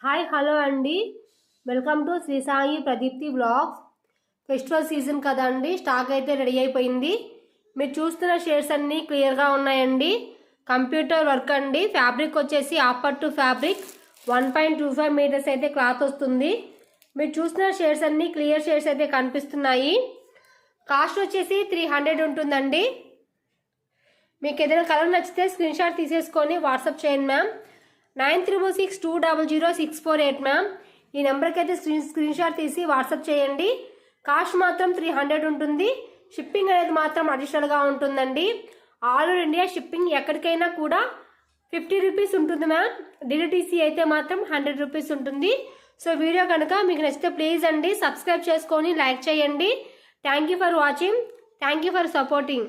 Hi hello అండి, welcome to Shri Sai Pradeepti blogs. Festival season కదండి, stock అయితే రెడీ అయిపోయింది. మీరు చూస్తున్న షేడ్స్ అన్నీ క్లియర్గా ఉన్నాయండి. కంప్యూటర్ వర్క్ అండి. ఫ్యాబ్రిక్ వచ్చేసి ఆపట్టు ఫ్యాబ్రిక్ 1.25 మీటర్స్ అయితే క్లాత్ వస్తుంది. మీరు చూస్తున్న షేడ్స్ అన్నీ క్లియర్ షేడ్స్ అయితే కనిపిస్తున్నాయి. కాస్ట్ వచ్చేసి 300 ఉంటుందండి. మీకు ఏదైనా కలర్ నచ్చితే స్క్రీన్ షాట్ తీసేసుకొని వాట్సాప్ చేయండి మ్యామ్. 9362000648 మ్యామ్. ఈ నెంబర్కి అయితే స్క్రీన్ షాట్ తీసి వాట్సాప్ చేయండి. కాస్ట్ మాత్రం 300 ఉంటుంది. షిప్పింగ్ అనేది మాత్రం అడిషనల్గా ఉంటుందండి. ఆల్ ఓవర్ ఇండియా షిప్పింగ్ ఎక్కడికైనా కూడా 50 రూపీస్ ఉంటుంది మ్యామ్. డిటిసి అయితే మాత్రం 100 రూపీస్ ఉంటుంది. సో వీడియో కనుక మీకు నచ్చితే ప్లీజ్ అండి సబ్స్క్రైబ్ చేసుకొని లైక్ చేయండి. Thank you for watching. Thank you for supporting.